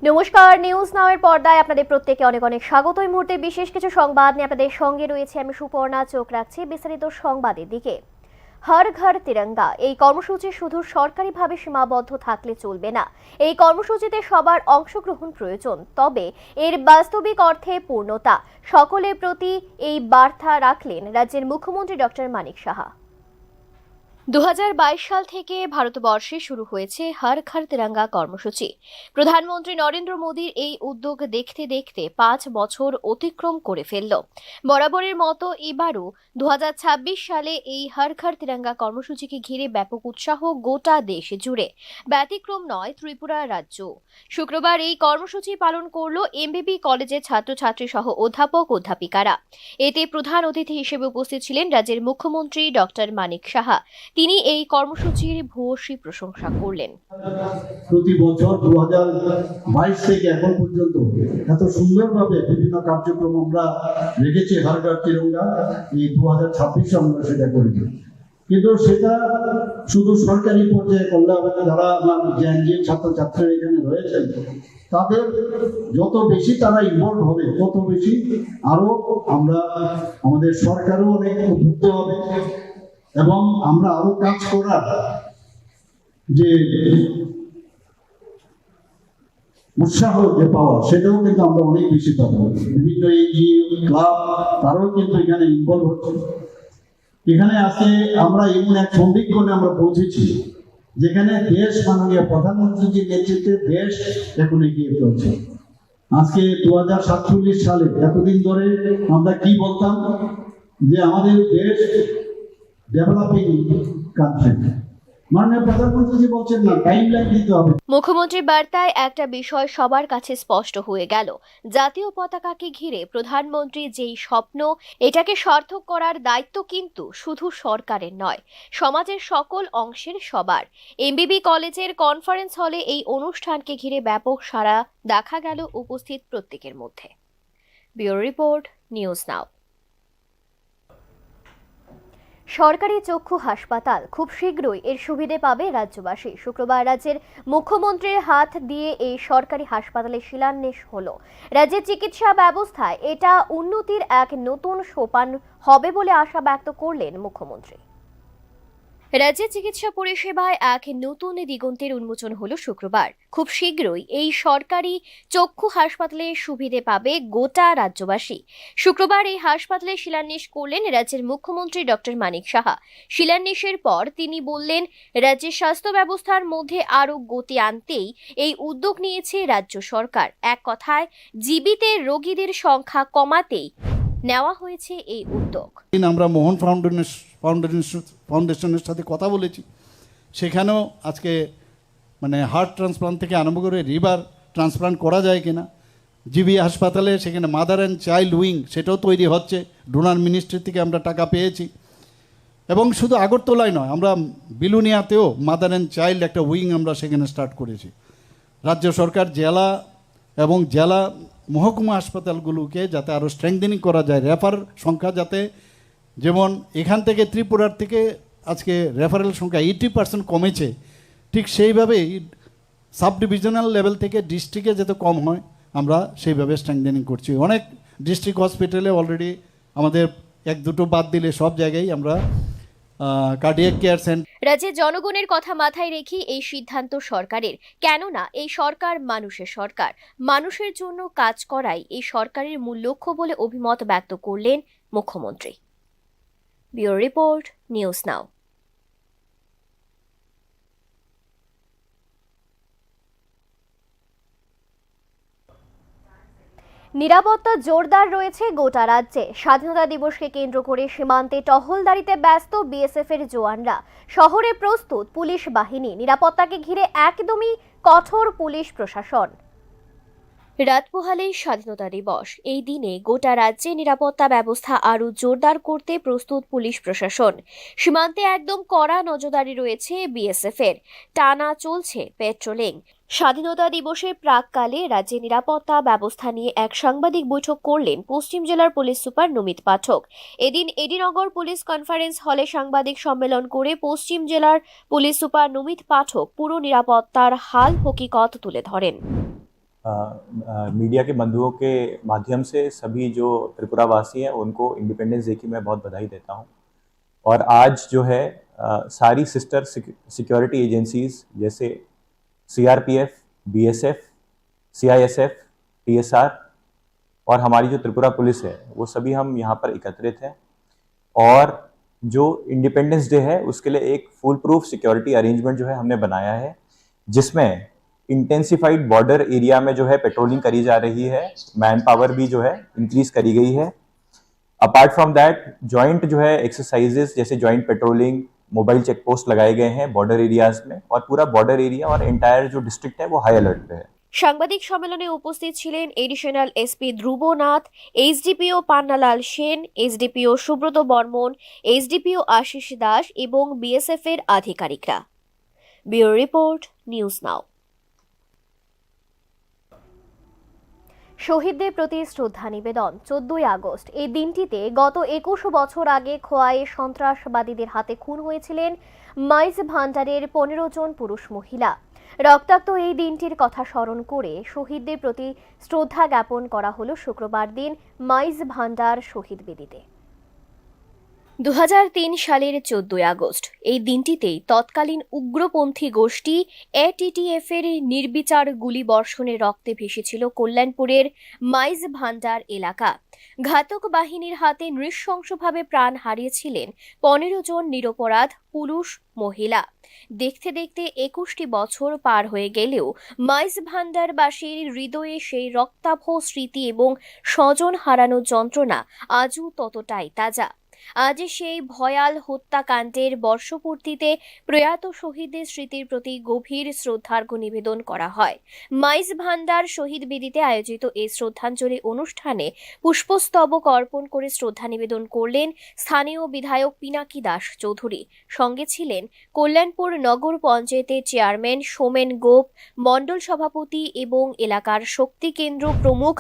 নমস্কার, নিউজ নাওয়ের পর্দায় আপনাদের প্রত্যেককে অনেক অনেক স্বাগত। এই মুহূর্তে বিশেষ কিছু সংবাদ নিয়ে আপনাদের সঙ্গে রয়েছে আমি সুপর্ণা। চোখ রাখছি বিস্তারিত সংবাদের দিকে। হর ঘর তিরঙ্গা এই কর্মসূচি শুধু সরকারিভাবে সীমাবদ্ধ থাকলে চলবে না। এই কর্মসূচিতে সবার অংশগ্রহণ প্রয়োজন, তবে এর বাস্তবিক অর্থে পূর্ণতা। সকলের প্রতি এই বার্তা রাখলেন রাজ্যের মুখ্যমন্ত্রী ডক্টর মানিক সাহা। 2022 সাল থেকে ভারতবর্ষে শুরু হয়েছে হর ঘর তিরঙ্গা কর্মসূচি। প্রধানমন্ত্রী নরেন্দ্র মোদীর এই উদ্যোগ দেখতে দেখতে 5 বছর অতিক্রম করে ফেলল। বরাবরের মতো এবারও 2026 সালে এই হর ঘর তিরঙ্গা কর্মসূচিকে ঘিরে ব্যাপক উৎসাহ গোটা দেশ জুড়ে। ব্যতিক্রম নয় ত্রিপুরা রাজ্য। শুক্রবার এই কর্মসূচি পালন করল এমবিবি কলেজের ছাত্রছাত্রী সহ অধ্যাপক অধ্যাপিকারা। এতে প্রধান অতিথি হিসেবে উপস্থিত ছিলেন রাজ্যের মুখ্যমন্ত্রী ডক্টর মানিক সাহা। তিনি এই কর্মসূচির ভূয়সী প্রশংসা করলেন। প্রতি বছর 2022 থেকে এখন পর্যন্ত এত সুন্দরভাবে বিভিন্ন কার্যক্রম আমরা রেখেছি হর ঘর তিরঙ্গা। এই 2026 আমরা সেটা করি, কিন্তু সেটা শুধু সরকারি পর্যায়ে করলে হবে না। যারা আমার যে ছাত্রছাত্রীরা এখানে রয়েছেন তাদের যত বেশি তারা ইনভলভ হবে তত বেশি আরো আমরা আমাদের সরকারও অনেক উপকৃত হবে এবং আমরা আরো কাজ করার যে উৎসাহ যে পাওয়া সেটাও কিন্তু আমরা অনেক বেশি পাবো। বিভিন্ন এনজিও ক্লাব তারাও কিন্তু এখানে ইনভলভ হচ্ছে। এখানে আজকে আমরা এমন এক সন্ধিক্ষণে আমরা পৌঁছেছি যেখানে দেশ মাননীয় প্রধানমন্ত্রীর নেতৃত্বে দেশ এখন এগিয়ে চলছে। আজকে 2047 সালে এতদিন ধরে আমরা কি বলতাম যে আমাদের দেশ ডেভেলপিং কান্ট্রি। মাননীয় প্রধানমন্ত্রী বলছেন না, টাইমলাইন দিতে হবে। মুখ্যমন্ত্রীর বার্তায় একটা বিষয় সবার কাছে স্পষ্ট হয়ে গেল। জাতীয় পতাকাকে ঘিরে প্রধানমন্ত্রীর যেই স্বপ্ন, এটাকে সার্থক করার দায়িত্ব কিন্তু শুধু সরকারের নয়, সমাজের সকল অংশের সবার। এমবিবি কলেজের কনফারেন্স হলে এই অনুষ্ঠানকে ঘিরে ব্যাপক সাড়া দেখা গেল উপস্থিত প্রত্যেকের মধ্যে। ব্যুরো রিপোর্ট, নিউজ নাও। সরকারি চক্ষু হাসপাতাল খুব শীঘ্রই এর সুবিধে পাবে রাজ্যবাসী। শুক্রবার রাজ্যের মুখ্যমন্ত্রীর হাত দিয়ে এই সরকারি হাসপাতালের শিলান্যাস হলো। রাজ্যের চিকিৎসা ব্যবস্থায় এটা উন্নতির এক নতুন সোপান হবে বলে আশা ব্যক্ত করলেন মুখ্যমন্ত্রী। রাজ্যের চিকিৎসা পরিষেবায় এক নতুন দিগন্তের উন্মোচন হলো শুক্রবার। খুব শীঘ্রই এই সরকারি চক্ষু হাসপাতালের সুবিধে পাবে গোটা রাজ্যবাসী। শুক্রবার এই হাসপাতালের শিলান্যাস করলেন রাজ্যের মুখ্যমন্ত্রী ডক্টর মানিক সাহা। শিলান্যাসের পর তিনি বললেন, রাজ্যের স্বাস্থ্য ব্যবস্থার মধ্যে আরও গতি আনতেই এই উদ্যোগ নিয়েছে রাজ্য সরকার। এক কথায় জীবিত রোগীদের সংখ্যা কমাতেই নেওয়া হয়েছে এই উদ্যোগ। আমরা মোহন ফাউন্ডেশনের সাথে কথা বলেছি, সেখানেও আজকে হার্ট ট্রান্সপ্লান্ট থেকে আরম্ভ করে লিভার ট্রান্সপ্লান্ট করা যায় কিনা, জিবি হাসপাতালে সেখানে মাদার অ্যান্ড চাইল্ড উইং সেটাও তৈরি হচ্ছে। ডোনার মিনিস্ট্রি থেকে আমরা টাকা পেয়েছি এবং শুধু আগরতলায় নয়, আমরা বিলুনিয়াতেও মাদার অ্যান্ড চাইল্ড একটা উইং আমরা সেখানে স্টার্ট করেছি। রাজ্য সরকার জেলা এবং জেলা মহকুমা হাসপাতালগুলোকে যাতে আরও স্ট্রেংথেনিং করা যায়, রেফার সংখ্যা যাতে, যেমন এখান থেকে ত্রিপুরার থেকে আজকে রেফারেল সংখ্যা 80% কমেছে, ঠিক সেইভাবেই সাব ডিভিশনাল লেভেল থেকে ডিস্ট্রিক্টে যাতে কম হয় আমরা সেইভাবে স্ট্রেংথেনিং করছি। অনেক ডিস্ট্রিক্ট হসপিটালে অলরেডি আমাদের এক দুটো বাদ দিলে সব জায়গায় আমরা কার্ডিয়াক কেয়ার সেন্টার। রাজ্যের জনগণের কথা মাথায় রেখে এই সিদ্ধান্ত সরকারের, কেননা এই সরকার মানুষের সরকার। মানুষের জন্য কাজ করাই এই সরকারের মূল লক্ষ্য বলে অভিমত ব্যক্ত করলেন মুখ্যমন্ত্রী। ব্যুরো রিপোর্ট, নিউজ নাও। নিরাপত্তা জোরদার রয়েছে গোটা রাজ্যে। স্বাধীনতা দিবসকে কেন্দ্র করে সীমান্তে টহলদারিতে ব্যস্ত বিএসএফ এর জওয়ানরা। শহরে প্রস্তুত পুলিশ বাহিনী। নিরাপত্তাকে ঘিরে একদমই কঠোর পুলিশ প্রশাসন। রাত পোহালেই স্বাধীনতা দিবস। এই দিনে গোটা রাজ্যে নিরাপত্তা ব্যবস্থা আরও জোরদার করতে প্রস্তুত পুলিশ প্রশাসন। সীমান্তে একদম কড়া নজরদারি রয়েছে বিএসএফ এর। টানা চলছে পেট্রোলিং। স্বাধীনতা দিবসের প্রাককালে রাজ্যে নিরাপত্তা ব্যবস্থা নিয়ে এক সাংবাদিক বৈঠক করলেন পশ্চিম জেলার পুলিশ সুপার নমিত পাঠক। এদিন এডিনগর পুলিশ কনফারেন্স হলে সাংবাদিক সম্মেলন করে পশ্চিম জেলার পুলিশ সুপার নমিত পাঠক পুরো নিরাপত্তার হাল হকিকত তুলে ধরেন। मीडिया के बंधुओं के माध्यम से सभी जो त्रिपुरावासी हैं उनको इंडिपेंडेंस डे की मैं बहुत बधाई देता हूं। और आज जो है सारी सिस्टर सिक्योरिटी एजेंसीज जैसे सीआरपीएफ, बीएसएफ, सीआईएसएफ, टीएसआर और हमारी जो त्रिपुरा पुलिस है वो सभी हम यहाँ पर एकत्रित हैं और जो इंडिपेंडेंस डे है उसके लिए एक फुल प्रूफ सिक्योरिटी अरेंजमेंट जो है हमने बनाया है, जिसमें इंटेंसिफाइड बॉर्डर एरिया में जो है पेट्रोलिंग करी जा रही है, मैन पावर भी जो है इंक्रीज करी गई है। अपार्ट फ्रॉम दैट जॉइंट जो है एक्सरसाइजेस जैसे joint patrolling, mobile check post लगाए गए हैं बॉर्डर एरियाज में और पूरा बॉर्डर एरिया और एंटायर जो डिस्ट्रिक्ट है वो हाई अलर्ट पे है। সাংবাদিক সম্মেলনে উপস্থিত ছিলেন additional SP Dhrubanath, HDPO Pannalal Sen, SDPO Subrata Barman, SDPO Ashis Das এবং বিএসএফ এর আধিকারিকরা। Bureau report, news now. শহীদদের প্রতি শ্রদ্ধা নিবেদন 14ই আগস্ট। এই দিনটিতে গত 21 বছর আগে খোয়াইয়ে সন্ত্রাসবাদীদের হাতে খুন হয়েছিলেন মাইজ ভান্ডারের 15 জন পুরুষ মহিলা। রক্তাক্ত এই দিনটির কথা স্মরণ করে শহীদদের প্রতি শ্রদ্ধা জ্ঞাপন করা হলো শুক্রবার দিন মাইজ ভান্ডার শহীদ বেদিতে। 2003 সালের 14ই আগস্ট এই দিনটিতেই তৎকালীন উগ্রপন্থী গোষ্ঠী এটিটিএফ এর নির্বিচার গুলিবর্ষণে রক্তে ভেসেছিল কল্যাণপুরের মাইজ ভান্ডার এলাকা। ঘাতক বাহিনীর হাতে নৃশংসভাবে প্রাণ হারিয়েছিলেন 15 জন নিরপরাধ পুরুষ মহিলা। দেখতে দেখতে 21টি বছর পার হয়ে গেলেও মাইজ ভান্ডারবাসীর হৃদয়ে সেই রক্তাভ স্মৃতি এবং স্বজন হারানোর যন্ত্রণা আজও ততটাই তাজা। আজ সেই ভয়াল হত্যাকাণ্ডের বর্ষপূর্তিতে প্রয়াত শহীদদের স্মৃতির প্রতি গভীর শ্রদ্ধার্ঘ্য নিবেদন করা হয়। মাইজ ভান্ডার শহীদ বেদিতে আয়োজিত এই শ্রদ্ধাঞ্জলি অনুষ্ঠানে পুষ্পস্তবক অর্পণ করে শ্রদ্ধা নিবেদন করলেন স্থানীয় বিধায়ক পিনাকি দাস চৌধুরী। সঙ্গে ছিলেন কল্যাণপুর নগর পঞ্চায়েতের চেয়ারম্যান সোমেন গোপ, মণ্ডল সভাপতি এবং এলাকার শক্তি কেন্দ্র প্রমুখ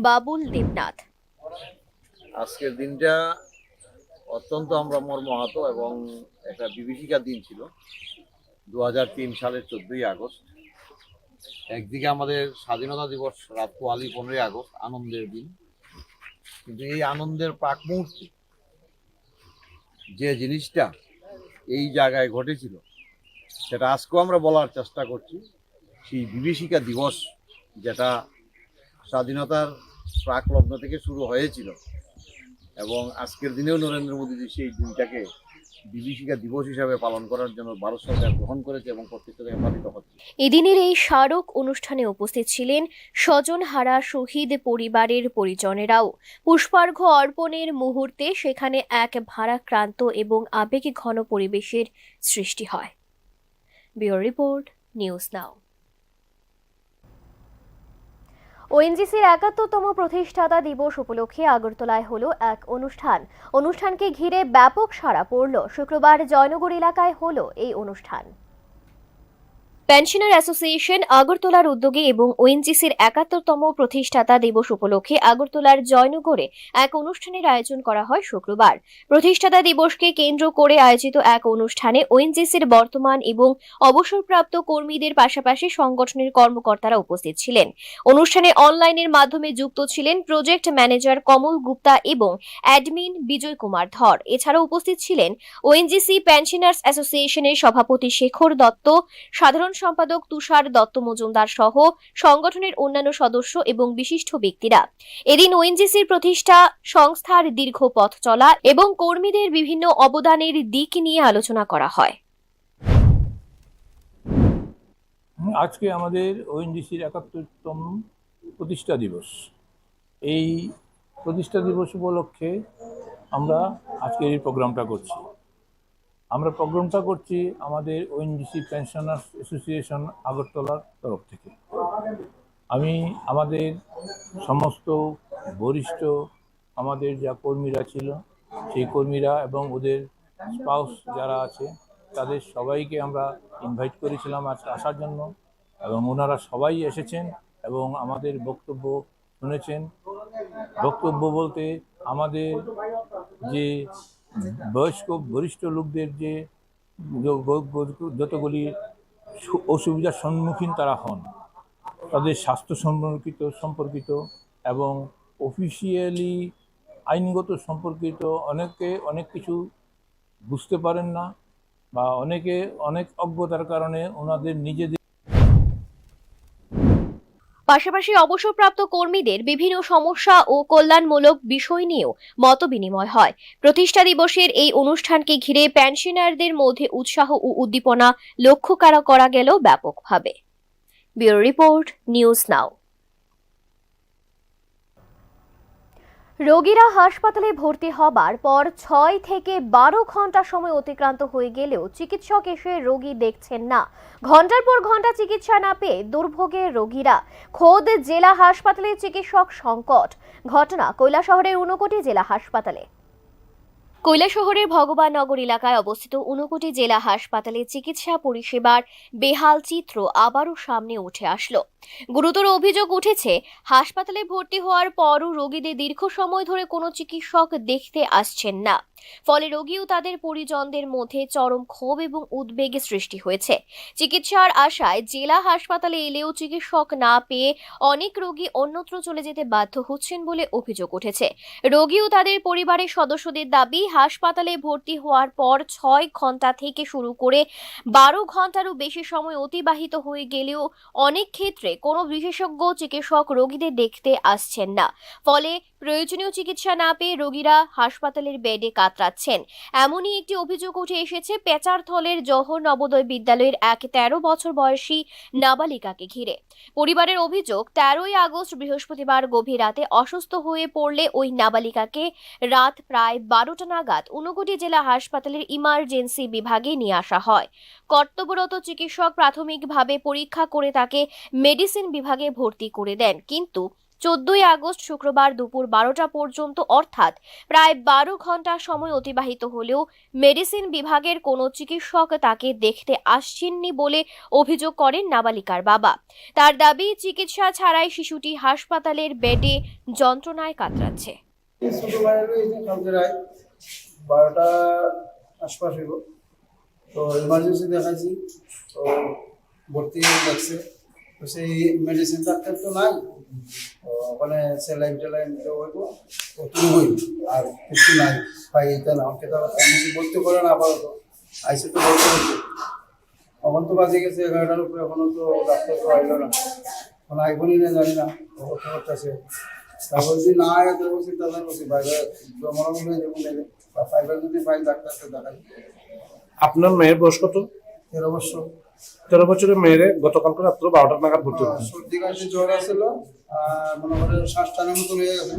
বাবুল দেবনাথ। আজকের দিনটা অত্যন্ত আমরা মর্মাহত এবং একটা বিভীষিকার দিন ছিল। 2003 সালের 14ই আগস্ট একদিকে আমাদের স্বাধীনতা দিবস, রাত পোয়ালি 15ই আগস্ট, আনন্দের দিন, কিন্তু এই আনন্দের প্রাক মুহূর্তে যে জিনিসটা এই জায়গায় ঘটেছিল সেটা আজকেও আমরা বলার চেষ্টা করছি। সেই বিভীষিকা দিবস যেটা স্বাধীনতার প্রাক লগ্ন থেকে শুরু হয়েছিল এবং আজকের দিনেও নরেন্দ্র মোদীজি সেই দিনটাকে বিভীষিকা দিবস হিসাবে পালন করার জন্য ভারত সরকার গ্রহণ করেছে এবং প্রত্যেকটা জায়গায় পালিত হচ্ছে। এদিনের এই স্মারক অনুষ্ঠানে উপস্থিত ছিলেন স্বজন হারা শহীদ পরিবারের পরিজনেরাও। পুষ্পার্ঘ্য অর্পণের মুহূর্তে সেখানে এক ভারাক্রান্ত এবং আবেগঘন পরিবেশের সৃষ্টি হয়। Bureau report, news now. ওএনজিসির 71তম প্রতিষ্ঠাতা দিবস উপলক্ষে আগরতলায় হলো এক অনুষ্ঠানকে ঘিরে ব্যাপক সাড়া পড়ল। শুক্রবার জয়নগর এলাকায় হলো এই অনুষ্ঠান। পেনশনার অ্যাসোসিয়েশন আগরতলার উদ্যোগে এবং ওএনজিসির 71তম প্রতিষ্ঠাতা দিবস উপলক্ষে আগরতলার জয়নগরে এক অনুষ্ঠানের আয়োজন করা হয় শুক্রবার। প্রতিষ্ঠাতা দিবসকে কেন্দ্র করে আয়োজিত এক অনুষ্ঠানে ওএনজিসির বর্তমান এবং অবসরপ্রাপ্ত কর্মীদের পাশাপাশি সংগঠনের কর্মকর্তারা উপস্থিত ছিলেন। অনুষ্ঠানে অনলাইনের মাধ্যমে যুক্ত ছিলেন প্রজেক্ট ম্যানেজার কমল গুপ্তা এবং অ্যাডমিন বিজয় কুমার ধর। এছাড়াও উপস্থিত ছিলেন ওএনজিসি পেনশনার্স অ্যাসোসিয়েশনের সভাপতি শেখর দত্ত, সাধারণ সম্পাদক তুষার দত্ত মজুমদার সহ সংগঠনের অন্যান্য সদস্য এবং বিশিষ্ট ব্যক্তিরা। এদিন ওএনজিসির প্রতিষ্ঠা, সংস্থার দীর্ঘ পথ চলা এবং কর্মীদের বিভিন্ন অবদানের দিক নিয়ে আলোচনা করা হয়। আজকে আমাদের ওএনজিসির 71তম প্রতিষ্ঠা দিবস। এই প্রতিষ্ঠা দিবস উপলক্ষে আমরা আজকের এই প্রোগ্রামটা করছি। আমাদের ওএনজিসি পেনশনার্স অ্যাসোসিয়েশন আগরতলার তরফ থেকে। আমি আমাদের সমস্ত বরিষ্ঠ আমাদের যা কর্মীরা ছিল সেই কর্মীরা এবং ওদের স্পাউস যারা আছে তাদের সবাইকে আমরা ইনভাইট করেছিলাম আজকে আসার জন্য এবং ওনারা সবাই এসেছেন এবং আমাদের বক্তব্য শুনেছেন। বক্তব্য বলতে আমাদের যে বয়স্ক বরিষ্ঠ লোকদের যে যতগুলি অসুবিধার সম্মুখীন তারা হন তাদের স্বাস্থ্য সম্পর্কিত এবং অফিসিয়ালি আইনগত সম্পর্কিত অনেক কিছু বুঝতে পারেন না, বা অনেক অজ্ঞতার কারণে ওনাদের নিজেদের পাশাপাশি অবসরপ্রাপ্ত কর্মীদের বিভিন্ন সমস্যা ও কল্যাণমূলক বিষয় নিয়েও মতবিনিময় হয়। প্রতিষ্ঠা দিবসের এই অনুষ্ঠানকে ঘিরে পেনশনারদের মধ্যে উৎসাহ ও উদ্দীপনা লক্ষ্য করা গেল ব্যাপকভাবে। ব্যুরো রিপোর্ট, নিউজ নাও। রোগীরা হাসপাতালে ভর্তি হবার পর 6 থেকে 12 ঘন্টা সময় অতিক্রান্ত হয়ে গেলেও চিকিৎসক এসে রোগী দেখছেন না। ঘন্টার পর ঘন্টা চিকিৎসা না পেয়ে দুর্ভোগে রোগীরা। খোদ জেলা হাসপাতালে চিকিৎসক সংকট। ঘটনা কৈলাসহরের ঊনকোটি জেলা হাসপাতালে। কৈলাসহরের ভগবাননগর এলাকায় অবস্থিত ঊনকোটি জেলা হাসপাতালে চিকিৎসা পরিষেবার বেহাল চিত্র আবারও সামনে উঠে আসলো। গুরুতর অভিযোগ উঠেছে, হাসপাতালে ভর্তি হওয়ার পরও রোগীদের দীর্ঘ সময় ধরে কোনো চিকিৎসক দেখতে আসছেন না। ফলে রোগী ও তাদের পরিজনদের মধ্যে চরম ক্ষোভ এবং উদ্বেগের সৃষ্টি হয়েছে। চিকিৎসার আশায় জেলা হাসপাতালে এলেও চিকিৎসক না পেয়ে অনেক রোগী অন্যত্র চলে যেতে বাধ্য হচ্ছেন বলে অভিযোগ উঠেছে। রোগী ও তাদের পরিবারের সদস্যদের দাবি, হাসপাতালে ভর্তি হওয়ার পর 6 ঘন্টা থেকে শুরু করে 12 ঘন্টারও বেশি সময় অতিবাহিত হয়ে গেলেও অনেক ক্ষেত্রে কোনো বিশেষজ্ঞ চিকিৎসক রোগীদের দেখতে আসছেন না। ফলে প্রয়োজনীয় চিকিৎসা না পেয়ে রোগীরা হাসপাতালের বেডে কাতরাচ্ছেন। এমনই একটি অভিযোগ উঠে এসেছে পেচারথলের জওহর নবোদয় বিদ্যালয়ের এক 13 বছর বয়সী নাবালিকাকে ঘিরে। পরিবারের অভিযোগ, 13ই আগস্ট বৃহস্পতিবার গভীর রাতে অসুস্থ হয়ে পড়লে ওই নাবালিকাকে রাত প্রায় 12টা নাগাদ ঊনকোটি জেলা হাসপাতালের ইমার্জেন্সি বিভাগে নিয়ে আসা হয়। কর্তব্যরত চিকিৎসক প্রাথমিকভাবে পরীক্ষা করে তাকে মেডিসিন বিভাগে ভর্তি করে দেন, কিন্তু 14ই আগস্ট শুক্রবার দুপুর 12টা পর্যন্ত অর্থাৎ প্রায় 12 ঘন্টা সময় অতিবাহিত হলেও মেডিসিন বিভাগের কোনো চিকিৎসক তাকে দেখতে আসছেননি বলে অভিযোগ করেন নাবালিকার বাবা। তার দাবি, চিকিৎসা ছাড়াই শিশুটি হাসপাতালের বেডে যন্ত্রণায় কাতরাচ্ছে। ছোট ভাইয়ের এই যে কালকে রাত 12টা আশপাশ হইব, তো ইমার্জেন্সি দেখাইছি, তো ভর্তি লাগছে, তো সেই মেডিসিন ডাক্তার তো নাই, তো ওখানে স্যালাইন টেলাইন হইব, তো তুমি হইব আর কিছু নাই ভাই, এটা না আমাকে তো ভর্তি করে না আপাতত আইসে তো ভর্তি হচ্ছে। এখন তো বাজে গেছে 11টার উপরে, এখনো তো ডাক্তার তো আইলো না, এখন আইবনি না জানি না, ভর্তি করতেছে। তারপর যদি না আয় তো বলছি তাদের বলছি বাইরে জমানো মনে যেমন নেবে বা ফাইবার যদি পাই ডাক্তারকে দেখাই। আপনার মেয়ের বয়স কত? 13 বছর। 13 বছরের মেয়েরে গতকালকে রাত্র 12টা নাগাদ ভর্তি হয়েছে। সর্দি কাশি জ্বর আসছিল, মনে করেন শ্বাসটানের মতো হয়ে গেছে।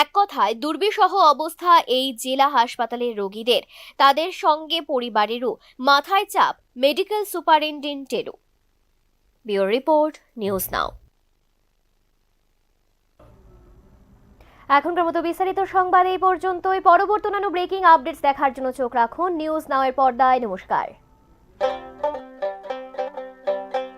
এক কথায় দুর্বিষহ অবস্থা এই জেলা হাসপাতালের রোগীদের। তাদের সঙ্গে পরিবারেরও মাথায় চাপ মেডিকেল সুপারিনটেন্ডেন্টেরও। Bureau report, news now. এখনকার মতো বিস্তারিত সংবাদ এই পর্যন্তই। পরবর্তী অন্যান্য ব্রেকিং আপডেটস দেখার জন্য চোখ রাখুন নিউজ নাও এর পর্দায়। নমস্কার।